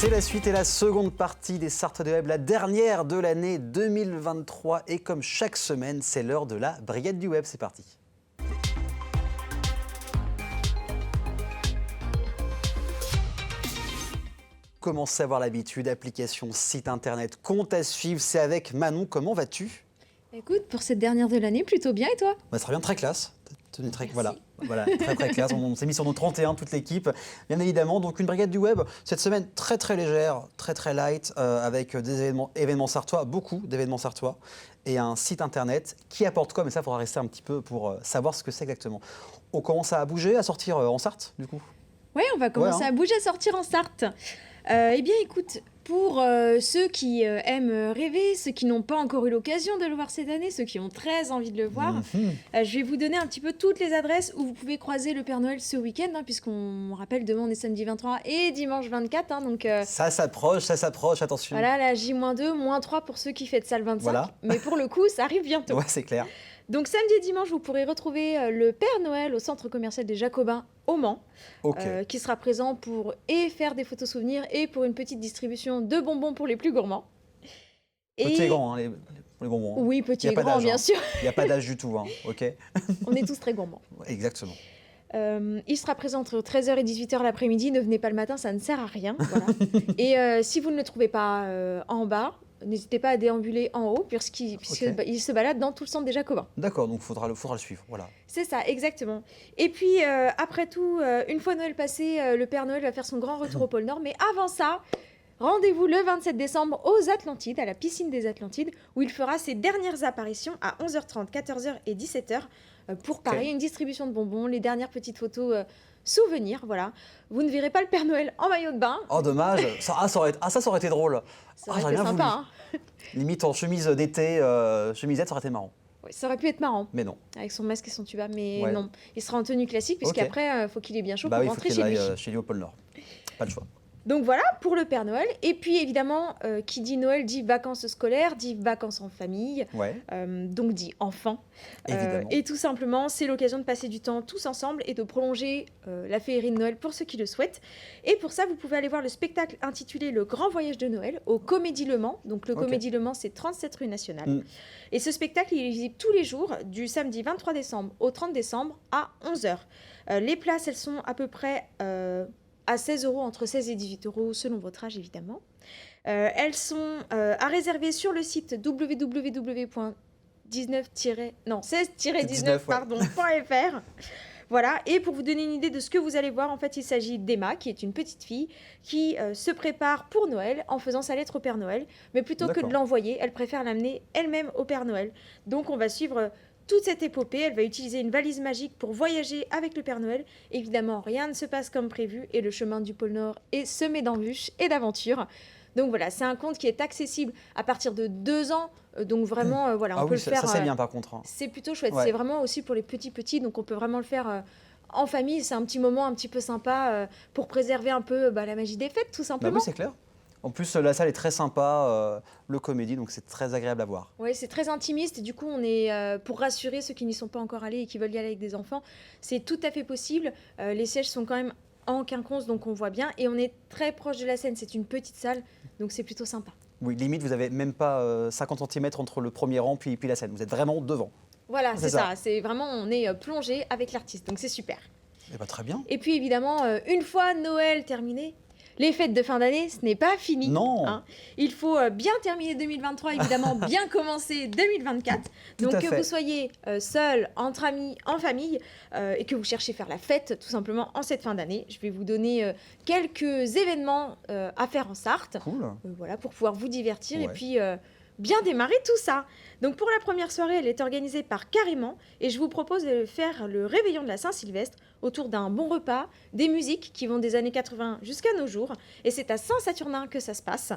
C'est la suite et la seconde partie des Sarthe de Web, la dernière de l'année 2023. Et comme chaque semaine, c'est l'heure de la Brigade du Web. C'est parti. Commencez à avoir l'habitude, application, site internet, compte à suivre. C'est avec Manon. Comment vas-tu? Écoute, pour cette dernière de l'année, plutôt bien, et toi? Ça sera bien, très classe. Voilà, très classe. On s'est mis sur nos 31, toute l'équipe, bien évidemment. Donc une brigade du web, cette semaine très légère, très light, avec des événements sartois, beaucoup d'événements sartois, et un site internet qui apporte quoi? Mais ça, il faudra rester un petit peu pour savoir ce que c'est exactement. On commence à bouger, à sortir en Sarthe, du coup? Oui, on va commencer à bouger, à sortir en Sarthe. Eh bien, écoute, pour ceux qui aiment rêver, ceux qui n'ont pas encore eu l'occasion de le voir cette année, ceux qui ont très envie de le voir, je vais vous donner un petit peu toutes les adresses où vous pouvez croiser le Père Noël ce week-end, puisqu'on rappelle, demain on est samedi 23 et dimanche 24. Donc, ça s'approche, attention. Voilà, la J-2, -3 pour ceux qui fêtent ça le 25. Voilà. Mais pour le coup, ça arrive bientôt. Ouais, c'est clair. Donc samedi et dimanche, vous pourrez retrouver le Père Noël au centre commercial des Jacobins au Mans, qui sera présent pour faire des photos souvenirs et pour une petite distribution de bonbons pour les plus gourmands. Petit et grand, les bonbons. Oui, petit et grand, bien sûr. Il n'y a pas d'âge du tout, ok. On est tous très gourmands. Exactement. Il sera présent entre 13h et 18h l'après-midi. Ne venez pas le matin, ça ne sert à rien. Voilà. Et si vous ne le trouvez pas en bas, n'hésitez pas à déambuler en haut, puisqu'il se balade dans tout le centre des Jacobins. D'accord, donc il faudra le suivre, voilà. C'est ça, exactement. Et puis, après tout, une fois Noël passé, le Père Noël va faire son grand retour au pôle Nord. Mais avant ça, rendez-vous le 27 décembre aux Atlantides, à la piscine des Atlantides, où il fera ses dernières apparitions à 11h30, 14h et 17h, pour pareil, une distribution de bonbons, les dernières petites photos souvenirs, voilà. Vous ne verrez pas le Père Noël en maillot de bain. Oh, dommage. Ça aurait été drôle. Ça aurait été sympa. Limite en chemise d'été, chemisette, ça aurait été marrant. Oui, ça aurait pu être marrant. Mais non. Avec son masque et son tuba, mais non. Il sera en tenue classique, puisqu'après, il faut qu'il ait bien chaud pour rentrer chez lui. Chez lui au pôle Nord. Pas de choix. Donc voilà pour le Père Noël. Et puis évidemment, qui dit Noël dit vacances scolaires, dit vacances en famille, donc dit enfants. Et tout simplement, c'est l'occasion de passer du temps tous ensemble et de prolonger la féerie de Noël pour ceux qui le souhaitent. Et pour ça, vous pouvez aller voir le spectacle intitulé Le Grand Voyage de Noël au Comédie Le Mans. Donc le Comédie Le Mans, c'est 37 rue Nationale. Et ce spectacle, il est visible tous les jours, du samedi 23 décembre au 30 décembre à 11h. Les places, elles sont à peu près à 16 €, entre 16 et 18 € selon votre âge évidemment. Elles sont à réserver sur le site www.16-19.fr. Voilà, et pour vous donner une idée de ce que vous allez voir, en fait, il s'agit d'Emma, qui est une petite fille qui se prépare pour Noël en faisant sa lettre au Père Noël, mais plutôt que de l'envoyer, elle préfère l'amener elle-même au Père Noël. Donc on va suivre toute cette épopée. Elle va utiliser une valise magique pour voyager avec le Père Noël. Évidemment, rien ne se passe comme prévu et le chemin du pôle Nord est semé d'embûches et d'aventures. Donc voilà, c'est un conte qui est accessible à partir de 2 ans. Donc vraiment, voilà, on peut le faire. Ça c'est bien par contre. C'est plutôt chouette. C'est vraiment aussi pour les petits, donc on peut vraiment le faire en famille. C'est un petit moment un petit peu sympa pour préserver un peu la magie des fêtes, tout simplement. Oui, c'est clair. En plus, la salle est très sympa, le comédie, donc c'est très agréable à voir. Oui, c'est très intimiste et du coup, on est pour rassurer ceux qui n'y sont pas encore allés et qui veulent y aller avec des enfants, c'est tout à fait possible. Les sièges sont quand même en quinconce, donc on voit bien, et on est très proche de la scène. C'est une petite salle, donc c'est plutôt sympa. Oui, limite, vous n'avez même pas 50 cm entre le premier rang puis la scène. Vous êtes vraiment devant. Voilà, c'est ça. C'est vraiment, on est plongé avec l'artiste, donc c'est super. Et très bien. Et puis évidemment, une fois Noël terminé, les fêtes de fin d'année, ce n'est pas fini. Non. Il faut bien terminer 2023, évidemment, bien commencer 2024. Donc que vous soyez seul, entre amis, en famille, et que vous cherchez faire la fête, tout simplement, en cette fin d'année, je vais vous donner quelques événements à faire en Sarthe. Cool. Voilà, pour pouvoir vous divertir et puis bien démarrer tout ça. Donc pour la première soirée, elle est organisée par Carrément, et je vous propose de faire le réveillon de la Saint-Sylvestre autour d'un bon repas, des musiques qui vont des années 80 jusqu'à nos jours, et c'est à Saint-Saturnin que ça se passe.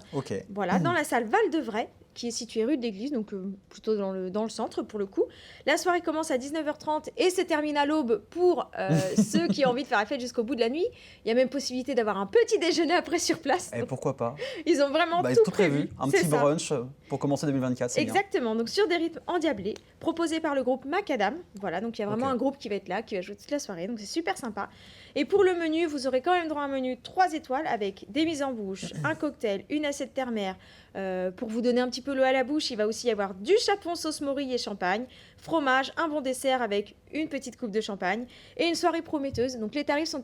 Voilà, dans la salle Val-de-Vray, qui est située rue de l'Église, donc plutôt dans le centre pour le coup. La soirée commence à 19h30 et se termine à l'aube pour ceux qui ont envie de faire la fête jusqu'au bout de la nuit. Il y a même possibilité d'avoir un petit déjeuner après sur place. Et pourquoi pas? Ils ont vraiment tout prévu. Un petit brunch pour commencer 2024, c'est exactement, bien. Donc sur des rythmes endiablés, proposés par le groupe Macadam. Voilà, donc il y a vraiment un groupe qui va être là, qui va jouer toute la soirée, donc c'est super sympa. Et pour le menu, vous aurez quand même droit à un menu 3 étoiles avec des mises en bouche, un cocktail, une assiette terre-mer. Pour vous donner un petit peu l'eau à la bouche, il va aussi y avoir du chapon sauce morille et champagne, fromage, un bon dessert avec une petite coupe de champagne et une soirée prometteuse. Donc les tarifs sont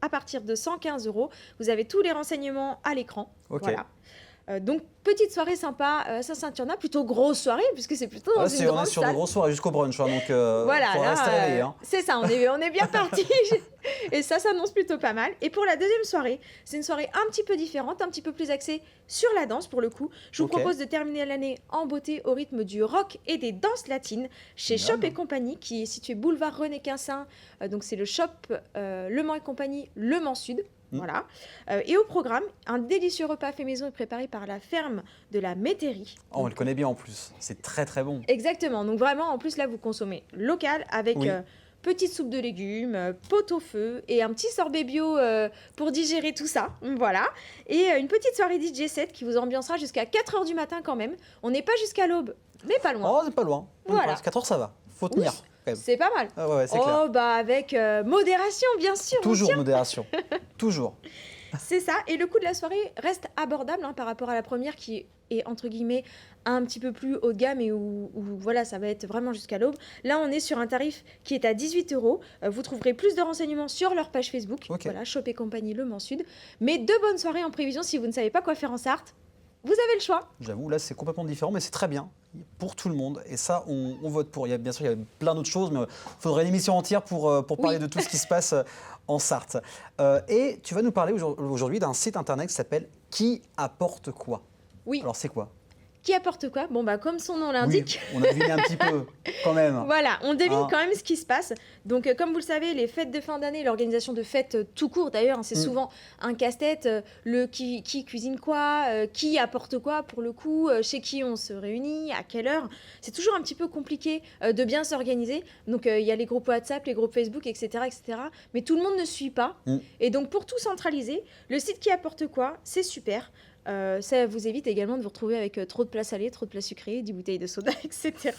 à partir de 115 €. Vous avez tous les renseignements à l'écran. Okay. Voilà. Donc, petite soirée sympa, Saint-Saturnin, plutôt grosse soirée, puisque c'est plutôt dans une grande on est sur salle. de grosses soirées jusqu'au brunch, hein, donc voilà, faut rester réveillé. Hein. C'est ça, on est bien parti. Et ça s'annonce plutôt pas mal. Et pour la deuxième soirée, c'est une soirée un petit peu différente, un petit peu plus axée sur la danse pour le coup. Je vous propose de terminer l'année en beauté au rythme du rock et des danses latines chez Shop et Compagnie, qui est situé boulevard René Quinsin. Donc, c'est le Shop Le Mans et Compagnie, Le Mans Sud. Voilà. Et au programme, un délicieux repas fait maison est préparé par la ferme de la Métairie. Oh, on le connaît bien en plus. C'est très très bon. Exactement. Donc vraiment, en plus là, vous consommez local avec petite soupe de légumes, pot au feu et un petit sorbet bio pour digérer tout ça. Voilà. Et une petite soirée DJ set qui vous ambiancera jusqu'à 4 h du matin quand même. On n'est pas jusqu'à l'aube, mais pas loin. Oh, c'est pas loin. Voilà. 4 h ça va. Faut tenir. Oui, c'est pas mal. Ah ouais, c'est clair. Bah avec modération, bien sûr. Toujours modération. Toujours. C'est ça. Et le coût de la soirée reste abordable par rapport à la première qui est entre guillemets un petit peu plus haut de gamme et où voilà, ça va être vraiment jusqu'à l'aube. Là, on est sur un tarif qui est à 18 €. Vous trouverez plus de renseignements sur leur page Facebook. Voilà, Shop et Compagnie Le Mans Sud. Mais 2 bonnes soirées en prévision si vous ne savez pas quoi faire en Sarthe. Vous avez le choix. J'avoue, là, c'est complètement différent, mais c'est très bien pour tout le monde. Et ça, on vote pour. Bien sûr, il y a plein d'autres choses, mais il faudrait une émission entière pour parler de tout ce qui se passe en Sarthe. Et tu vas nous parler aujourd'hui d'un site internet qui s'appelle Qui apporte quoi ? Oui. Alors, c'est quoi ? Qui apporte quoi ? Bon, bah, comme son nom l'indique. Oui, on a deviné un petit peu, quand même. Voilà, on devine quand même ce qui se passe. Donc, comme vous le savez, les fêtes de fin d'année, l'organisation de fêtes tout court, d'ailleurs, c'est souvent un casse-tête. Qui cuisine quoi, qui apporte quoi, pour le coup, chez qui on se réunit, à quelle heure. C'est toujours un petit peu compliqué de bien s'organiser. Donc, il y a les groupes WhatsApp, les groupes Facebook, etc., etc. Mais tout le monde ne suit pas. Et donc, pour tout centraliser, le site Qui apporte quoi, c'est super. Ça vous évite également de vous retrouver avec trop de plats salés, trop de plats sucrés, 10 bouteilles de soda, etc.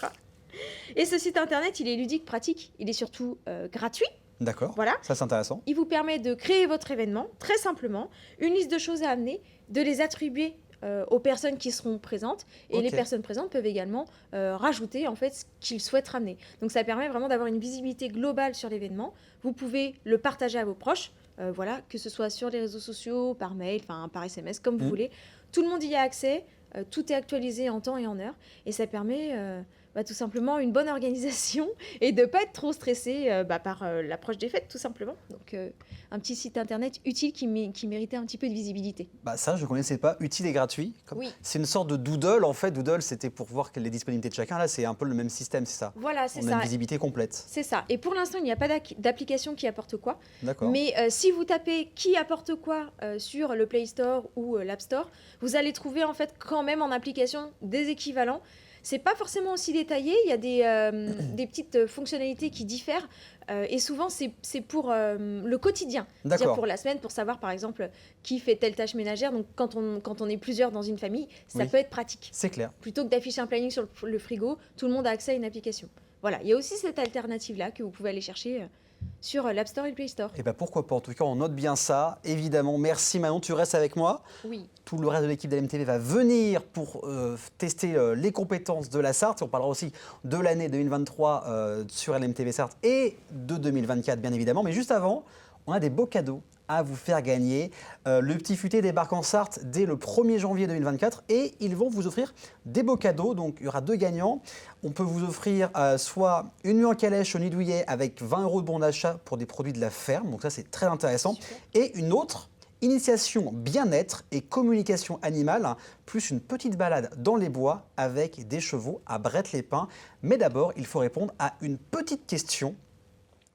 Et ce site internet, il est ludique, pratique, il est surtout gratuit. D'accord, voilà. Ça c'est intéressant. Il vous permet de créer votre événement, très simplement, une liste de choses à amener, de les attribuer aux personnes qui seront présentes. Et les personnes présentes peuvent également rajouter en fait ce qu'ils souhaitent ramener. Donc ça permet vraiment d'avoir une visibilité globale sur l'événement. Vous pouvez le partager à vos proches. Voilà, que ce soit sur les réseaux sociaux, par mail, par SMS, comme vous voulez. Tout le monde y a accès, tout est actualisé en temps et en heure, et ça permet tout simplement une bonne organisation et de ne pas être trop stressé par l'approche des fêtes, tout simplement. Donc, un petit site internet utile qui méritait un petit peu de visibilité. Ça, je ne connaissais pas. Utile et gratuit. Oui. C'est une sorte de doodle, en fait. Doodle, c'était pour voir les disponibilités de chacun. Là, c'est un peu le même système, c'est ça ? Voilà, c'est ça. On a une visibilité complète. C'est ça. Et pour l'instant, il n'y a pas d'application Qui apporte quoi. D'accord. Mais si vous tapez Qui apporte quoi sur le Play Store ou l'App Store, vous allez trouver en fait quand même en application des équivalents. C'est pas forcément aussi détaillé, il y a des petites fonctionnalités qui diffèrent et souvent c'est pour le quotidien, c'est-à-dire pour la semaine, pour savoir par exemple qui fait telle tâche ménagère. Donc quand on est plusieurs dans une famille, ça peut être pratique. C'est clair. Plutôt que d'afficher un planning sur le frigo, tout le monde a accès à une application. Voilà, il y a aussi cette alternative-là que vous pouvez aller chercher sur l'App Store et le Play Store. Et pourquoi pas, en tout cas on note bien ça, évidemment. Merci Manon, tu restes avec moi. Oui. Tout le reste de l'équipe d'LMTV va venir pour tester les compétences de la Sarthe. On parlera aussi de l'année 2023 sur LMTV Sarthe et de 2024 bien évidemment. Mais juste avant, on a des beaux cadeaux à vous faire gagner. Le Petit Futé débarque en Sarthe dès le 1er janvier 2024 et ils vont vous offrir des beaux cadeaux. Donc il y aura 2 gagnants. On peut vous offrir soit une nuit en calèche au Nid Douillet avec 20 € de bon d'achat pour des produits de la ferme. Donc ça c'est très intéressant. Super. Et une autre initiation bien-être et communication animale, plus une petite balade dans les bois avec des chevaux à Brette-les-Pins. Mais d'abord, il faut répondre à une petite question.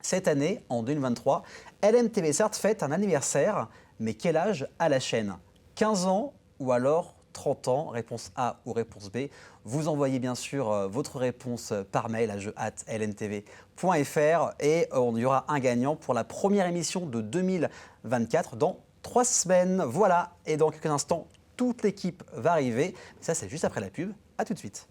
Cette année, en 2023, LMTV Sarthe fête un anniversaire, mais quel âge a la chaîne ? 15 ans ou alors 30 ans ? Réponse A ou réponse B. Vous envoyez bien sûr votre réponse par mail à jeu@lmtv.fr et il y aura un gagnant pour la première émission de 2024 dans 3 semaines. Voilà, et dans quelques instants, toute l'équipe va arriver. Ça, c'est juste après la pub. À tout de suite.